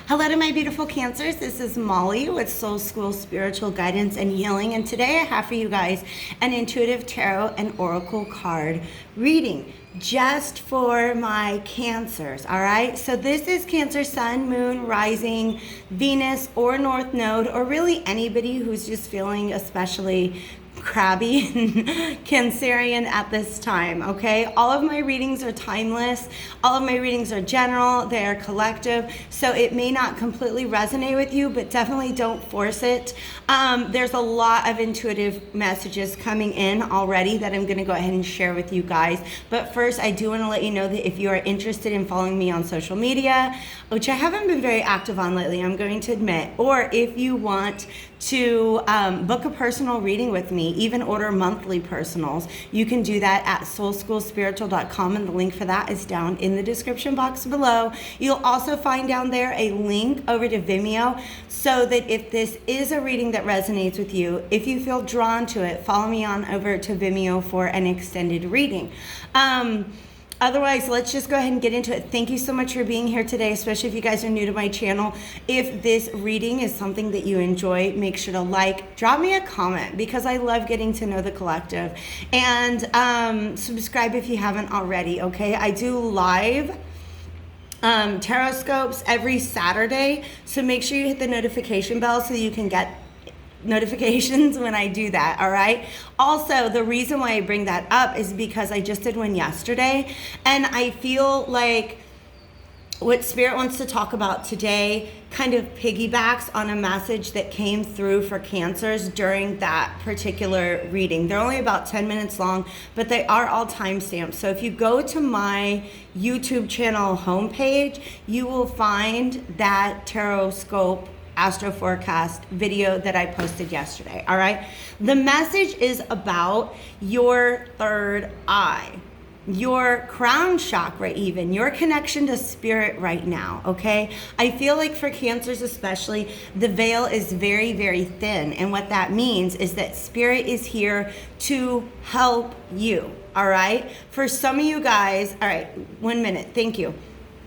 Hello to my beautiful Cancers. This is Molly with Soul School Spiritual Guidance and Healing. And today I have for you guys an intuitive tarot and oracle card reading just for my Cancers. All right. So this is Cancer Sun, Moon, Rising, Venus, or North Node, or really anybody who's just feeling especially crabby and Cancerian at this time. Okay, all of my readings are timeless, all of my readings are general, they are collective, so it may not completely resonate with you, but definitely don't force it. There's a lot of intuitive messages coming in already that I'm going to go ahead and share with you guys, but first I do want to let you know that if you are interested in following me on social media, which I haven't been very active on lately, I'm going to admit, or if you want to book a personal reading with me, even order monthly personals, you can do that at soulschoolspiritual.com, and the link for that is down in the description box below. You'll also find down there a link over to Vimeo, so that if this is a reading that resonates with you, if you feel drawn to it, follow me on over to Vimeo for an extended reading. Otherwise, let's just go ahead and get into it. Thank you so much for being here today, especially if you guys are new to my channel. If this reading is something that you enjoy, make sure to like, drop me a comment, because I love getting to know the collective. And subscribe if you haven't already, okay? I do live tarot scopes every Saturday, so make sure you hit the notification bell so that you can get notifications when I do that. All right. Also, the reason why I bring that up is because I just did one yesterday, and I feel like what Spirit wants to talk about today kind of piggybacks on a message that came through for Cancers during that particular reading. They're only about 10 minutes long, but they are all timestamped. So if you go to my YouTube channel homepage, you will find that tarot scope astro forecast video that I posted yesterday. All right. The message is about your third eye, your crown chakra, even your connection to spirit right now. Okay. I feel like for Cancers especially, the veil is very, very thin. And what that means is that spirit is here to help you. All right. For some of you guys, all right, 1 minute. Thank you.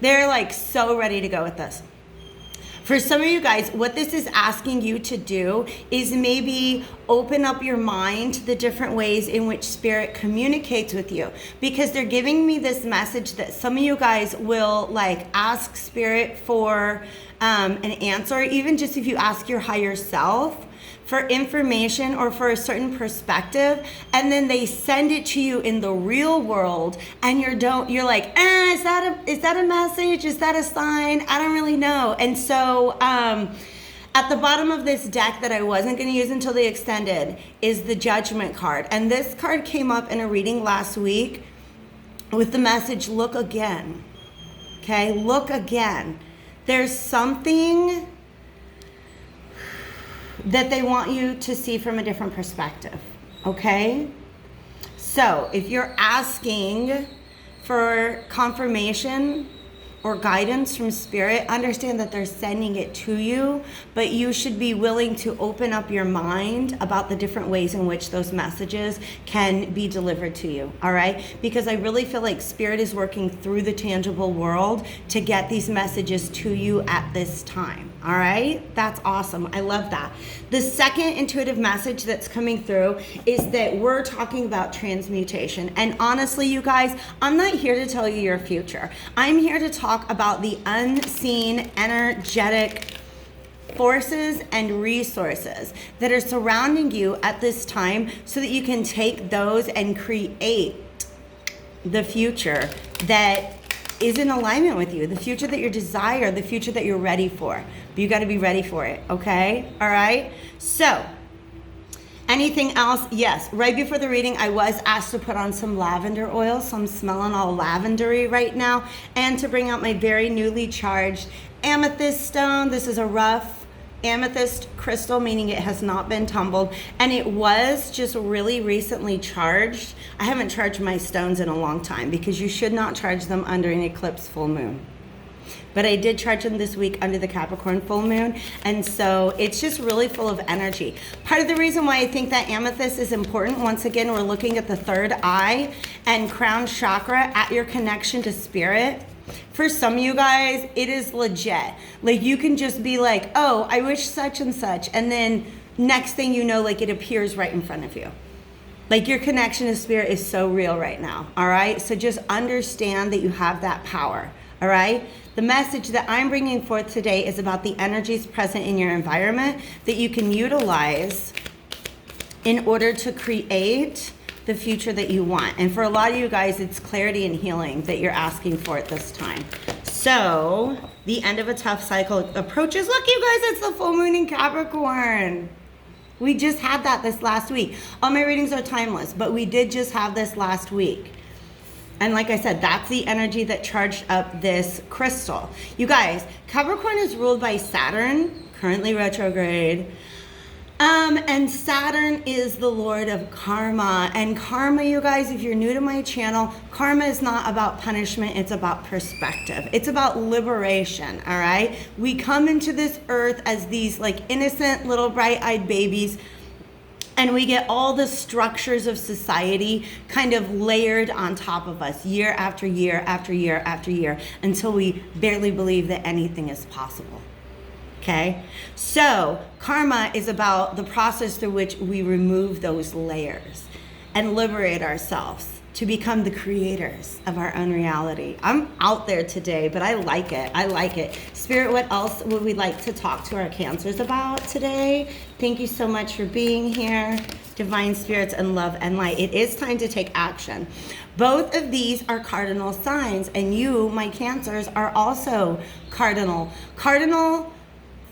They're like so ready to go with this. For some of you guys, what this is asking you to do is maybe open up your mind to the different ways in which spirit communicates with you, because they're giving me this message that some of you guys will like ask spirit for an answer, even just if you ask your higher self for information or for a certain perspective, and then they send it to you in the real world, and you're like, is that a message? Is that a sign? I don't really know. And so at the bottom of this deck that I wasn't going to use until they extended is the Judgment card. And this card came up in a reading last week with the message, look again. Okay, look again. There's something that they want you to see from a different perspective, okay? So if you're asking for confirmation or guidance from spirit, understand that they're sending it to you, but you should be willing to open up your mind about the different ways in which those messages can be delivered to you, all right? Because I really feel like spirit is working through the tangible world to get these messages to you at this time, all right? That's awesome. I love that. The second intuitive message that's coming through is that we're talking about transmutation. And honestly, you guys, I'm not here to tell you your future. I'm here to talk about the unseen energetic forces and resources that are surrounding you at this time, so that you can take those and create the future that is in alignment with you, the future that you desire, the future that you're ready for. But you got to be ready for it, okay? All right? So, anything else? Yes, right before the reading, I was asked to put on some lavender oil, so I'm smelling all lavendery right now, and to bring out my very newly charged amethyst stone. This is a rough amethyst crystal, meaning it has not been tumbled, and it was just really recently charged. I haven't charged my stones in a long time, because you should not charge them under an eclipse full moon. But I did charge them this week under the Capricorn full moon, and so it's just really full of energy. Part of the reason why I think that amethyst is important, once again, we're looking at the third eye and crown chakra at your connection to spirit. For some of you guys, it is legit. Like, you can just be like, oh, I wish such and such. And then next thing you know, like, it appears right in front of you. Like, your connection to spirit is so real right now, all right? So just understand that you have that power, all right? The message that I'm bringing forth today is about the energies present in your environment that you can utilize in order to create the future that you want. And for a lot of you guys, it's clarity and healing that you're asking for at this time. So the end of a tough cycle approaches. Look, you guys, it's the full moon in Capricorn. We just had that this last week. All my readings are timeless, but we did just have this last week. And like I said, that's the energy that charged up this crystal. You guys, Capricorn is ruled by Saturn, currently retrograde. And Saturn is the lord of karma. And karma, you guys, if you're new to my channel, karma is not about punishment, it's about perspective. It's about liberation, all right? We come into this earth as these like innocent little bright-eyed babies, and we get all the structures of society kind of layered on top of us year after year after year after year until we barely believe that anything is possible. Okay, so karma is about the process through which we remove those layers and liberate ourselves to become the creators of our own reality. I'm out there today, but I like it. I like it. Spirit, what else would we like to talk to our Cancers about today? Thank you so much for being here. Divine spirits and love and light. It is time to take action. Both of these are cardinal signs, and you, my Cancers, are also cardinal. Cardinal,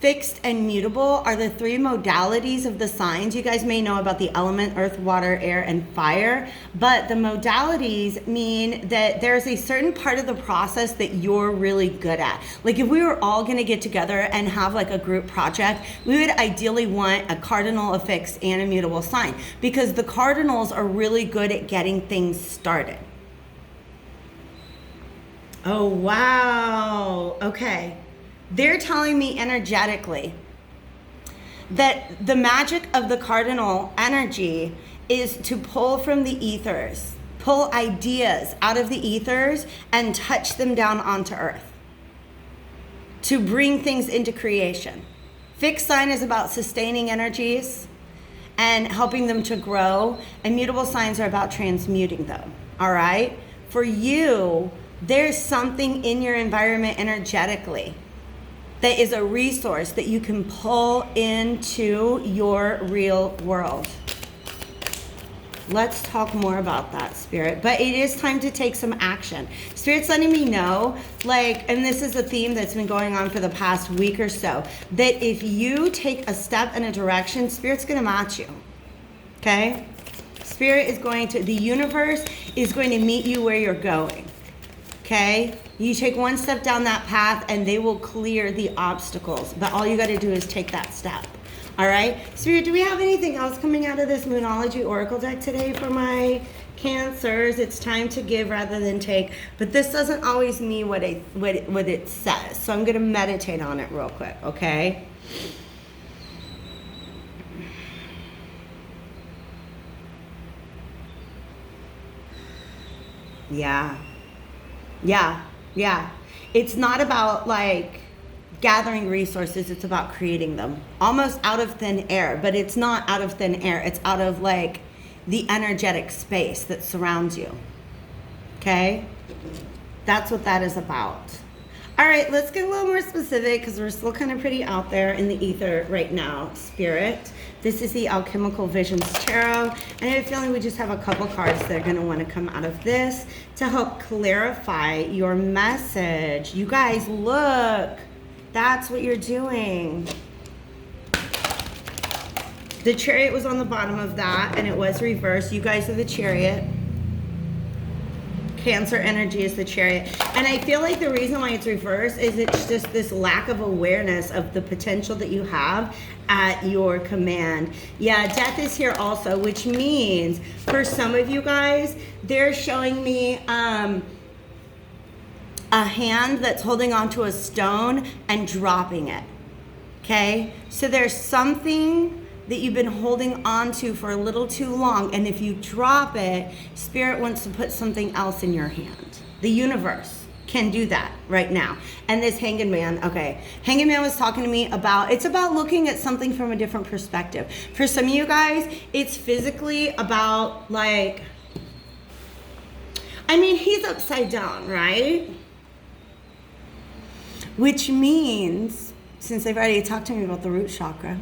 fixed, and mutable are the three modalities of the signs. You guys may know about the element, earth, water, air, and fire, but the modalities mean that there's a certain part of the process that you're really good at. Like, if we were all gonna get together and have like a group project, we would ideally want a cardinal, a fixed, and a mutable sign, because the cardinals are really good at getting things started. Oh, wow, okay. They're telling me energetically that the magic of the cardinal energy is to pull from the ethers, pull ideas out of the ethers and touch them down onto earth, to bring things into creation. Fixed sign is about sustaining energies and helping them to grow, and mutable signs are about transmuting them, all right? For you, there's something in your environment energetically that is a resource that you can pull into your real world. Let's talk more about that, Spirit. But it is time to take some action. Spirit's letting me know, like, and this is a theme that's been going on for the past week or so, that if you take a step in a direction, Spirit's gonna match you, okay? Spirit is going to, the universe is going to meet you where you're going, okay? You take one step down that path and they will clear the obstacles. But all you got to do is take that step. All right? Spirit, do we have anything else coming out of this Moonology Oracle deck today for my Cancers? It's time to give rather than take. But this doesn't always mean what it says. So I'm going to meditate on it real quick, okay? Yeah. It's not about like gathering resources, it's about creating them. Almost out of thin air, but it's not out of thin air. It's out of like the energetic space that surrounds you. Okay? That's what that is about. All right, let's get a little more specific because we're still kind of pretty out there in the ether right now, Spirit. This is the Alchemical Visions Tarot, and I have a feeling we just have a couple cards that are going to want to come out of this to help clarify your message. You guys, look, that's what you're doing. The Chariot was on the bottom of that, and it was reversed. You guys are the Chariot. Cancer energy is the Chariot. And I feel like the reason why it's reversed is it's just this lack of awareness of the potential that you have at your command. Yeah, Death is here also, which means for some of you guys, they're showing me a hand that's holding onto a stone and dropping it. Okay? So there's something that you've been holding on to for a little too long, and if you drop it, Spirit wants to put something else in your hand. The universe, can do that right now. And this Hanged Man, okay. Hanged Man was talking to me about, it's about looking at something from a different perspective. For some of you guys, it's physically about like, I mean, he's upside down, right? Which means, since they've already talked to me about the root chakra,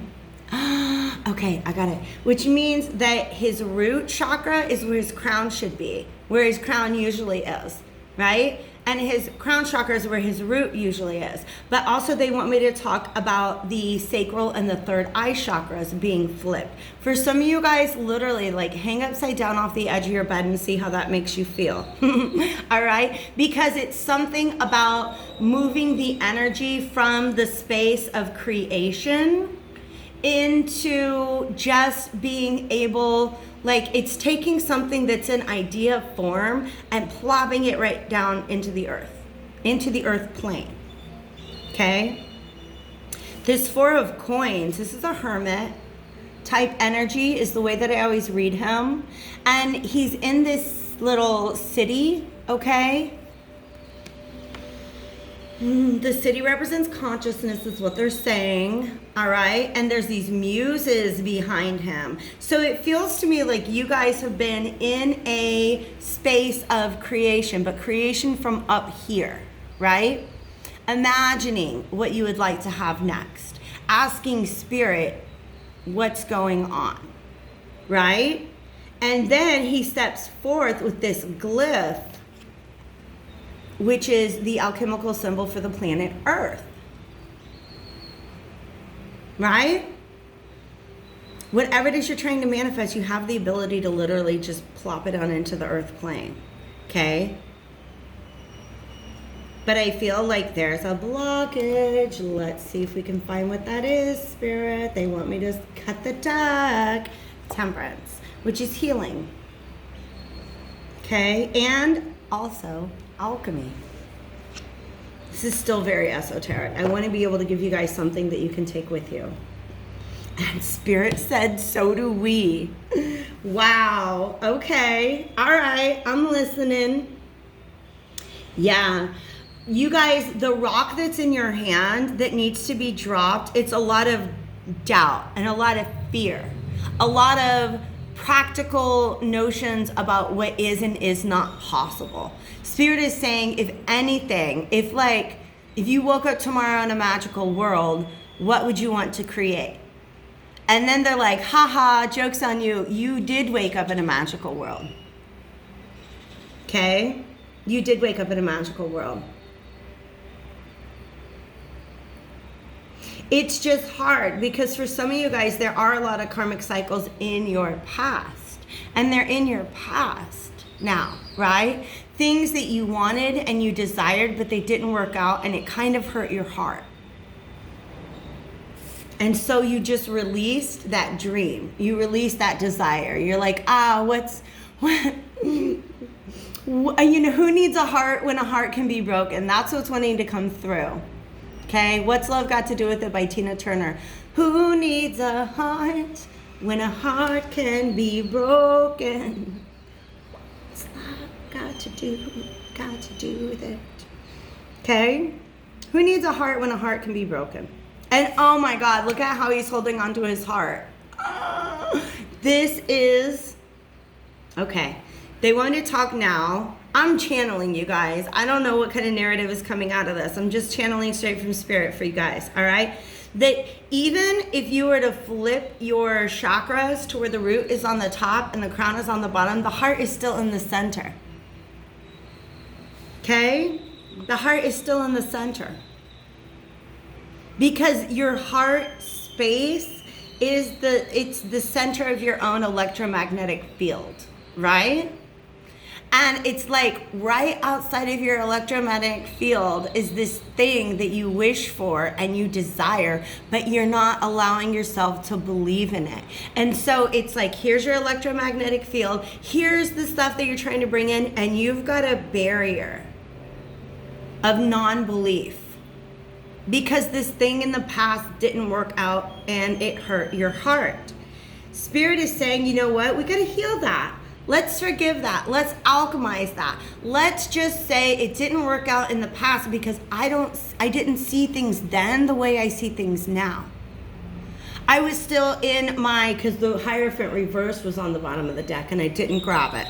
okay, I got it. Which means that his root chakra is where his crown should be, where his crown usually is, right? And his crown chakra is where his root usually is. But also they want me to talk about the sacral and the third eye chakras being flipped. For some of you guys, literally like hang upside down off the edge of your bed and see how that makes you feel. All right? Because it's something about moving the energy from the space of creation into just being able, like it's taking something that's an idea form and plopping it right down into the earth plane. Okay? This Four of Coins, this is a hermit type energy is the way that I always read him. And he's in this little city, okay? The city represents consciousness is what they're saying, all right? And there's these muses behind him. So it feels to me like you guys have been in a space of creation, but creation from up here, right? Imagining what you would like to have next. Asking spirit what's going on, right? And then he steps forth with this glyph, which is the alchemical symbol for the planet Earth. Right? Whatever it is you're trying to manifest, you have the ability to literally just plop it on into the earth plane. Okay? But I feel like there's a blockage. Let's see if we can find what that is, Spirit. They want me to cut the deck. Temperance, which is healing. Okay? And also alchemy. This is still very esoteric. I want to be able to give you guys something that you can take with you. And Spirit said, so do we. Wow. Okay. All right. I'm listening. Yeah. You guys, the rock that's in your hand that needs to be dropped, it's a lot of doubt and a lot of fear. A lot of practical notions about what is and is not possible. Spirit is saying, if anything, if you woke up tomorrow in a magical world, what would you want to create? And then they're like, haha, joke's on you. You did wake up in a magical world. Okay? You did wake up in a magical world. It's just hard because for some of you guys, there are a lot of karmic cycles in your past. And they're in your past now, right? Things that you wanted and you desired, but they didn't work out and it kind of hurt your heart. And so you just released that dream. You released that desire. You're like, you know, who needs a heart when a heart can be broken? That's what's wanting to come through. Okay, What's Love Got to Do With It by Tina Turner. Who needs a heart when a heart can be broken? What's love got to do with it? Okay, who needs a heart when a heart can be broken? And oh my God, look at how he's holding onto his heart. This is, okay, they want to talk now. I'm channeling you guys. I don't know what kind of narrative is coming out of this. I'm just channeling straight from Spirit for you guys, all right? That even if you were to flip your chakras to where the root is on the top and the crown is on the bottom, the heart is still in the center. Okay? The heart is still in the center. Because your heart space is it's the center of your own electromagnetic field, right? And it's like right outside of your electromagnetic field is this thing that you wish for and you desire, but you're not allowing yourself to believe in it. And so it's like, here's your electromagnetic field, here's the stuff that you're trying to bring in, and you've got a barrier of non-belief. Because this thing in the past didn't work out and it hurt your heart. Spirit is saying, you know what? We got to heal that. Let's forgive that. Let's alchemize that. Let's just say it didn't work out in the past because I didn't see things then the way I see things now. I was still in because the Hierophant reverse was on the bottom of the deck and I didn't grab it.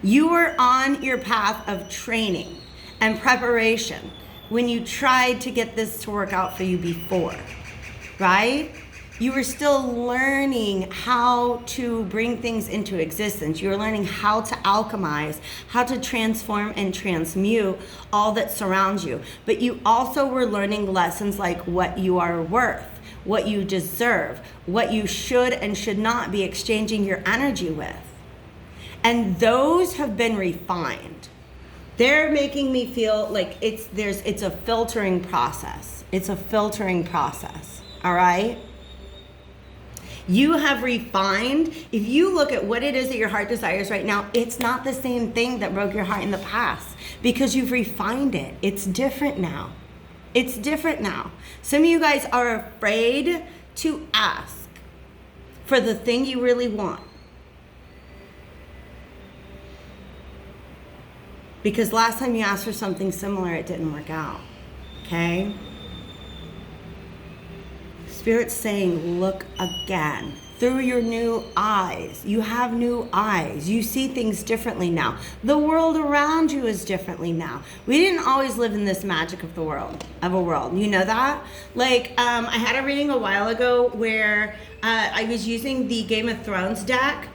You were on your path of training and preparation when you tried to get this to work out for you before, right? You were still learning how to bring things into existence. You were learning how to alchemize, how to transform and transmute all that surrounds you. But you also were learning lessons like what you are worth, what you deserve, what you should and should not be exchanging your energy with. And those have been refined. They're making me feel like it's a filtering process. It's a filtering process, all right? You have refined. If you look at what it is that your heart desires right now, it's not the same thing that broke your heart in the past because you've refined it. It's different now. It's different now. Some of you guys are afraid to ask for the thing you really want. Because last time you asked for something similar, it didn't work out, okay? Spirit's saying, look again through your new eyes. You have new eyes. You see things differently now. The world around you is differently now. We didn't always live in this magic of a world. You know that? I had a reading a while ago where I was using the Game of Thrones deck.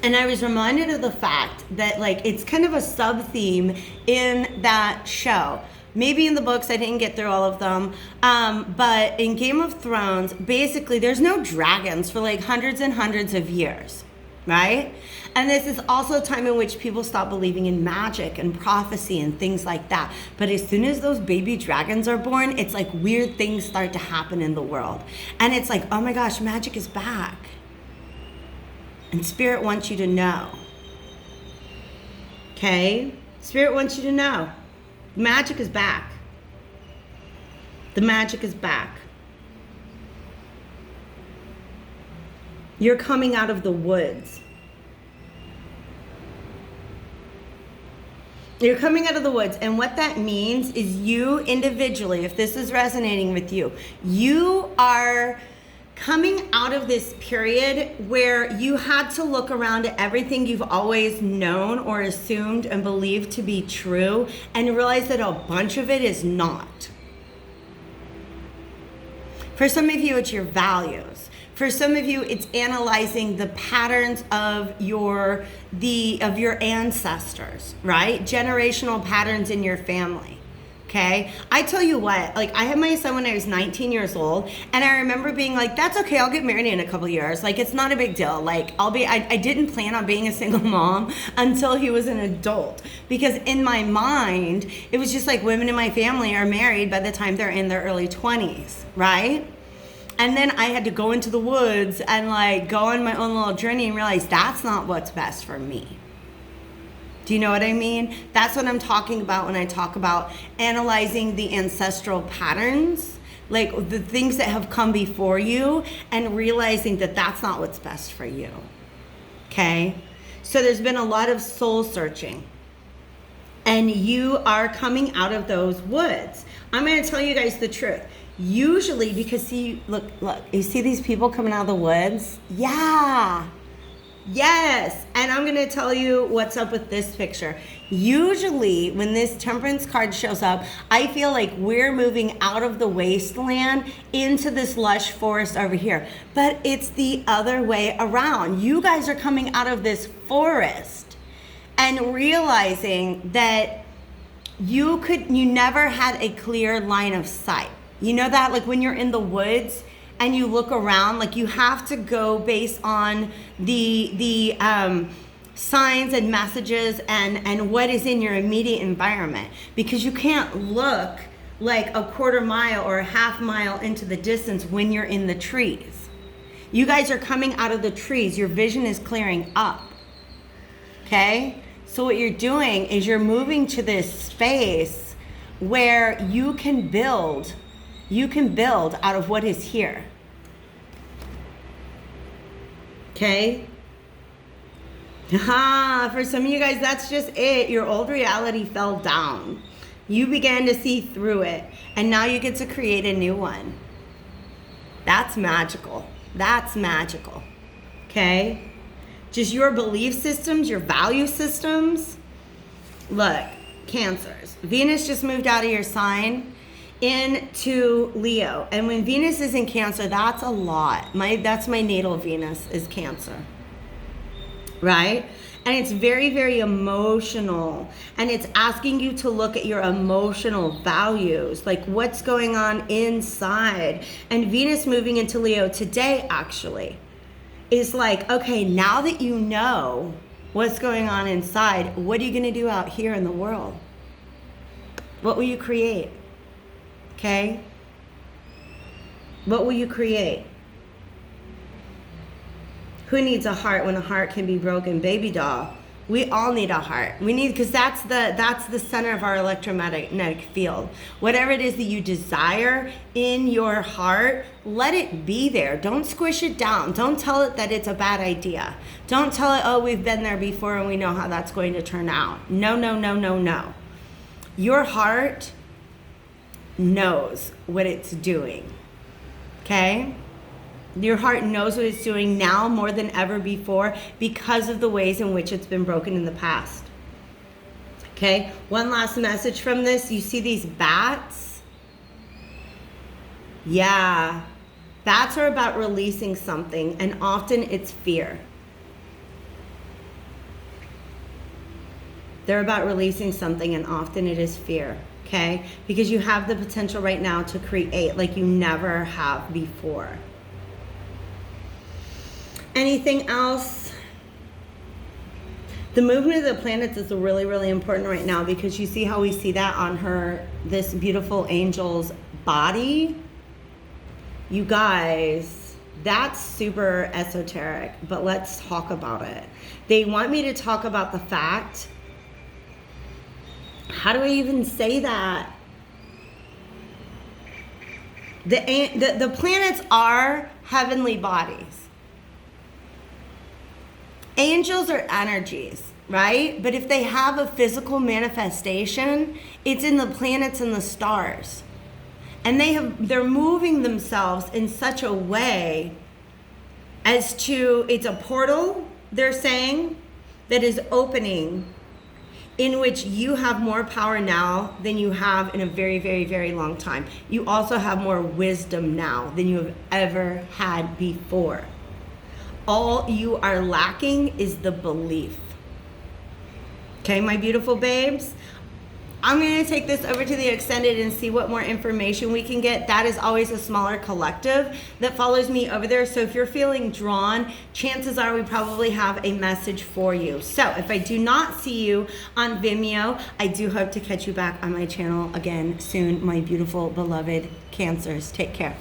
And I was reminded of the fact that it's kind of a sub-theme in that show. Maybe in the books, I didn't get through all of them. But in Game of Thrones, basically, there's no dragons for hundreds and hundreds of years, right? And this is also a time in which people stop believing in magic and prophecy and things like that. But as soon as those baby dragons are born, it's weird things start to happen in the world. And it's oh my gosh, magic is back. And Spirit wants you to know. Okay? Spirit wants you to know. The magic is back. The magic is back. You're coming out of the woods. You're coming out of the woods. And what that means is you individually, if this is resonating with you, you are coming out of this period where you had to look around at everything you've always known or assumed and believed to be true and realize that a bunch of it is not. For some of you, it's your values. For some of you, it's analyzing the patterns of your ancestors, right? Generational patterns in your family. Okay, I tell you what, I had my son when I was 19 years old, and I remember being that's okay, I'll get married in a couple years. It's not a big deal. I didn't plan on being a single mom until he was an adult, because in my mind, it was just women in my family are married by the time they're in their early 20s, right? And then I had to go into the woods and go on my own little journey and realize that's not what's best for me. Do you know what I mean? That's what I'm talking about when I talk about analyzing the ancestral patterns, the things that have come before you, and realizing that that's not what's best for you. Okay? So there's been a lot of soul searching, and you are coming out of those woods. I'm going to tell you guys the truth. Usually, because look, you see these people coming out of the woods? Yeah. Yes, and I'm going to tell you what's up with this picture. Usually, when this Temperance card shows up, I feel like we're moving out of the wasteland into this lush forest over here. But it's the other way around. You guys are coming out of this forest and realizing that you never had a clear line of sight. You know that? When you're in the woods and you look around, you have to go based on the signs and messages and what is in your immediate environment, because you can't look a quarter mile or a half mile into the distance when you're in the trees. You guys are coming out of the trees. Your vision is clearing up. Okay? So what you're doing is you're moving to this space where you can build out of what is here. Okay? For some of you guys, that's just it. Your old reality fell down. You began to see through it, and now you get to create a new one. That's magical. That's magical. Okay? Just your belief systems, your value systems. Look, Cancers. Venus just moved out of your sign into Leo. And when Venus is in Cancer, that's a lot. That's my natal Venus is Cancer. Right? And it's very, very emotional. And it's asking you to look at your emotional values, like what's going on inside. And Venus moving into Leo today, actually, is like, okay, now that you know what's going on inside, what are you going to do out here in the world? What will you create? Okay? What will you create? Who needs a heart when a heart can be broken? Baby doll. We all need a heart. We need, because that's the center of our electromagnetic field. Whatever it is that you desire in your heart, let it be there. Don't squish it down. Don't tell it that it's a bad idea. Don't tell it, oh, we've been there before and we know how that's going to turn out. No, no, no, no, no. Your heart knows what it's doing. Okay? Your heart knows what it's doing now more than ever before because of the ways in which it's been broken in the past. Okay, one last message from this. You see these bats? Yeah, bats are about releasing something, and often it's fear. They're about releasing something, and often it is fear. Okay, because you have the potential right now to create like you never have before. Anything else? The movement of the planets is really, really important right now because you see how we see that on this beautiful angel's body. You guys, that's super esoteric, but let's talk about it. They want me to talk about the fact, how do I even say that? The planets are heavenly bodies. Angels are energies, right? But if they have a physical manifestation, it's in the planets and the stars. And they're moving themselves in such a way as to, it's a portal, they're saying, that is opening, in which you have more power now than you have in a very, very, very long time. You also have more wisdom now than you have ever had before. All you are lacking is the belief. Okay, my beautiful babes? I'm going to take this over to the extended and see what more information we can get. That is always a smaller collective that follows me over there. So if you're feeling drawn, chances are we probably have a message for you. So if I do not see you on Vimeo, I do hope to catch you back on my channel again soon, my beautiful, beloved Cancers. Take care.